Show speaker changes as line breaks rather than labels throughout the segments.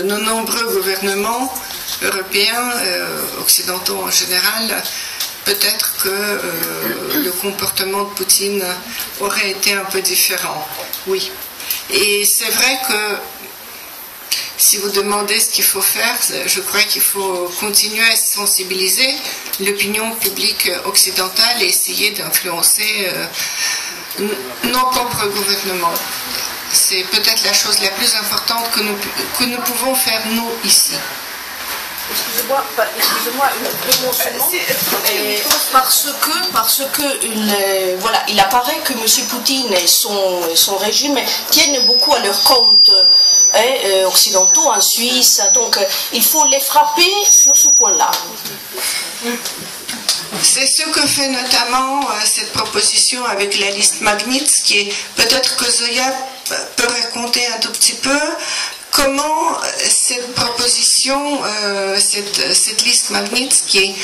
De nombreux gouvernements européens, occidentaux en général, peut-être que le comportement de Poutine aurait été un peu différent. Oui. Et c'est vrai que si vous demandez ce qu'il faut faire, je crois qu'il faut continuer à sensibiliser l'opinion publique occidentale et essayer d'influencer nos propres gouvernements. C'est peut-être la chose la plus importante que nous pouvons faire, nous, ici.
Excusez-moi, parce que voilà, il apparaît que M. Poutine et son régime tiennent beaucoup à leur compte occidentaux en Suisse, donc il faut les frapper sur ce point-là.
C'est ce que fait notamment cette proposition avec la liste Magnitsky. Peut-être que Zoya peut raconter un tout petit peu comment cette proposition, cette liste Magnitsky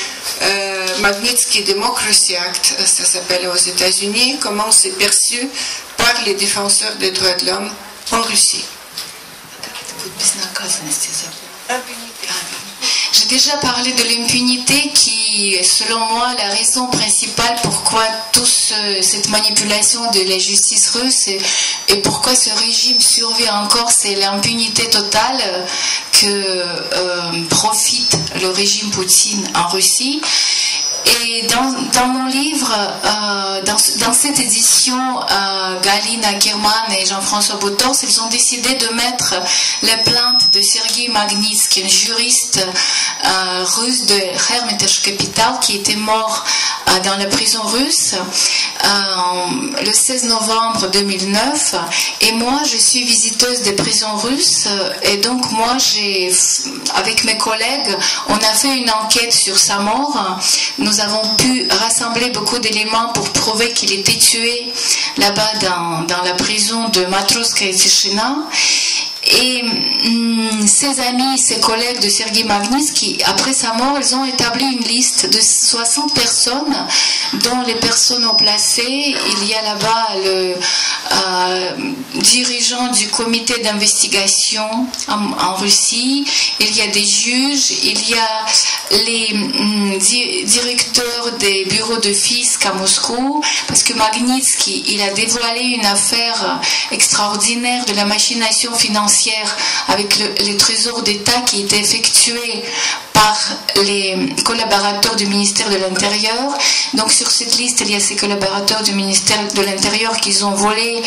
Democracy Act, ça s'appelle aux États-Unis, comment c'est perçu par les défenseurs des droits de l'homme en Russie.
J'ai déjà parlé de l'impunité qui est, selon moi, la raison principale pourquoi toute cette manipulation de la justice russe et pourquoi ce régime survit encore, c'est l'impunité totale que profite le régime Poutine en Russie. Et dans mon livre, dans cette édition, Galina Akkerman et Jean-François Botors, ils ont décidé de mettre la plainte de Sergei Magnitsky, un juriste russe de Hermitage Capital qui était mort dans la prison russe le 16 novembre 2009. Et moi, je suis visiteuse des prisons russes et donc moi, avec mes collègues, on a fait une enquête sur sa mort. Nous avons pu rassembler beaucoup d'éléments pour prouver qu'il était tué là-bas dans la prison de Matroska et Tichina. Et ses amis, ses collègues de Sergei Magnitsky, après sa mort, ils ont établi une liste de 60 personnes, dont les personnes haut placées. Il y a là-bas le dirigeant du comité d'investigation en Russie, il y a des juges, il y a les directeurs des bureaux de fisc à Moscou, parce que Magnitsky, il a dévoilé une affaire extraordinaire de la machination financière avec le trésor d'État qui était effectué par les collaborateurs du ministère de l'Intérieur. Donc sur cette liste, il y a ces collaborateurs du ministère de l'Intérieur qui ont volé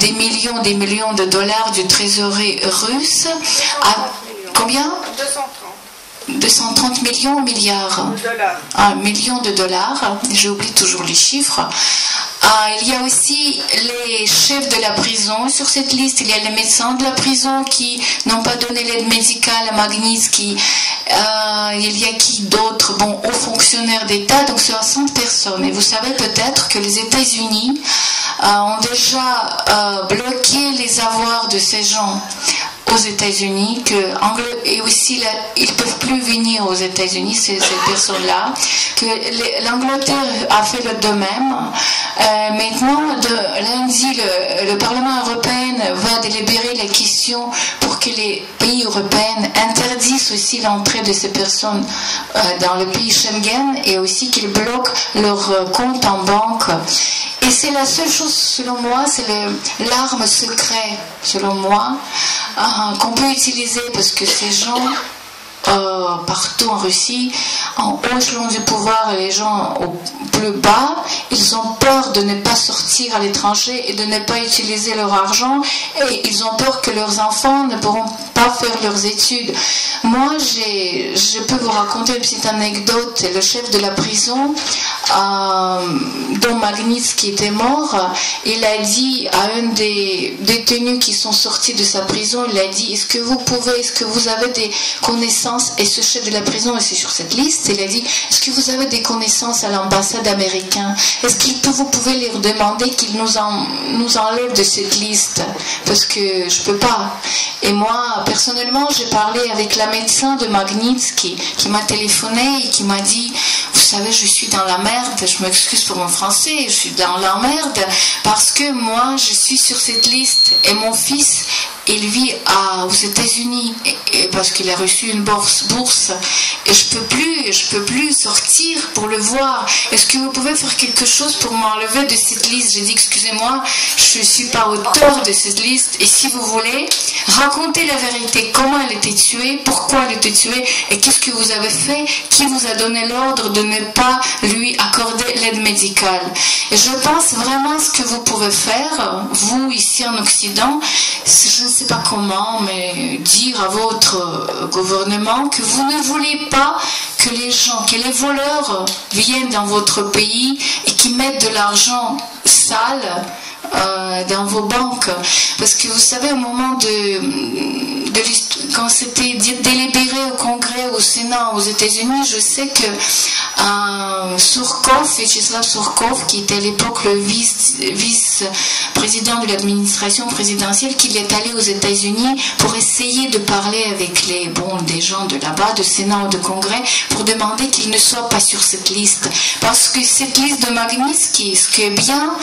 des millions de dollars du trésorerie russe. Combien ? 230 millions ou milliards ? Millions de dollars, j'oublie toujours les chiffres. Il y a aussi les chefs de la prison. Sur cette liste, il y a les médecins de la prison qui n'ont pas donné l'aide médicale à Magnitsky. Il y a qui d'autres? Bon, hauts fonctionnaires d'État, donc 60 personnes. Et vous savez peut-être que les États-Unis ont déjà bloqué les avoirs de ces gens aux États-Unis, et aussi ils ne peuvent plus venir aux États-Unis, ces personnes-là, que l'Angleterre a fait de même. Maintenant, lundi, le Parlement européen va délibérer la question pour que les pays européens interdisent aussi l'entrée de ces personnes dans le pays Schengen et aussi qu'ils bloquent leur compte en banque. Et c'est la seule chose, selon moi, c'est l'arme secrète, selon moi, qu'on peut utiliser parce que ces gens, partout en Russie, en haut échelon du pouvoir et les gens au plus bas, ils ont peur de ne pas sortir à l'étranger et de ne pas utiliser leur argent et ils ont peur que leurs enfants ne pourront pas faire leurs études. Moi, je peux vous raconter une petite anecdote. Le chef de la prison, dont Magnitsky était mort, il a dit à un des détenus qui sont sortis de sa prison, il a dit, est-ce que vous avez des connaissances, et ce chef de la prison, et c'est sur cette liste, il a dit, est-ce que vous avez des connaissances à l'ambassade américaine? Est-ce que vous pouvez leur demander qu'ils nous enlèvent de cette liste? Parce que je peux pas. Et moi, personnellement, j'ai parlé avec la médecin de Magnitsky qui m'a téléphoné et qui m'a dit, vous savez, je suis dans la merde, je m'excuse pour mon français, je suis dans la merde parce que moi, je suis sur cette liste et mon fils il vit aux États-Unis parce qu'il a reçu une bourse et je peux plus sortir pour le voir. Est-ce que vous pouvez faire quelque chose pour m'enlever de cette liste? J'ai dit excusez-moi, je ne suis pas auteur de cette liste et si vous voulez, racontez la vérité, comment elle était tuée, pourquoi elle était tuée et qu'est-ce que vous avez fait, qui vous a donné l'ordre de ne pas lui accorder l'aide médicale. Et je pense vraiment ce que vous pouvez faire, vous ici en Occident, je ne sais pas comment, mais dire à votre gouvernement que vous ne voulez pas que les gens, que les voleurs viennent dans votre pays et qui mettent de l'argent sale dans vos banques. Parce que vous savez, au moment quand c'était délibéré au Congrès, au Sénat, aux États-Unis, je sais que Vyacheslav Surkov, qui était à l'époque le vice-président de l'administration présidentielle, qu'il est allé aux États-Unis pour essayer de parler avec des gens de là-bas, de Sénat ou de Congrès, pour demander qu'ils ne soient pas sur cette liste. Parce que cette liste de Magnitsky, ce qui est bien,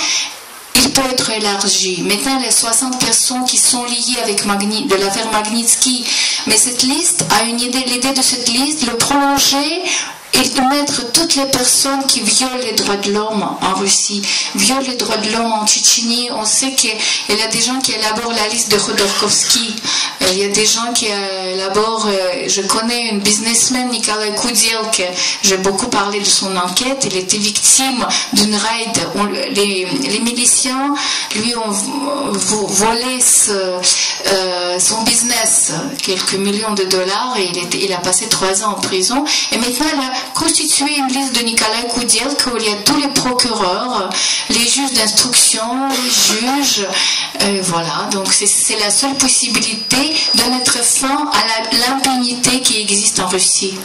il peut être élargi. Maintenant, les 60 personnes qui sont liées avec de l'affaire Magnitsky, mais cette liste a une idée, l'idée de cette liste, le prolonger et de mettre toutes les personnes qui violent les droits de l'homme en Russie, violent les droits de l'homme en Tchétchénie. On sait qu'il y a des gens qui élaborent la liste de Khodorkovsky. Il y a des gens qui élaborent, je connais une businessman, Nikolai Koudielk, j'ai beaucoup parlé de son enquête, il était victime d'une raid. Les miliciens lui ont volé son business, quelques millions de dollars, et il a passé 3 ans en prison. Et maintenant, il a constitué une liste de Nikolai Koudielk où il y a tous les procureurs, les juges d'instruction, les juges, voilà. Donc c'est la seule possibilité de mettre fin à l'impunité qui existe en Russie.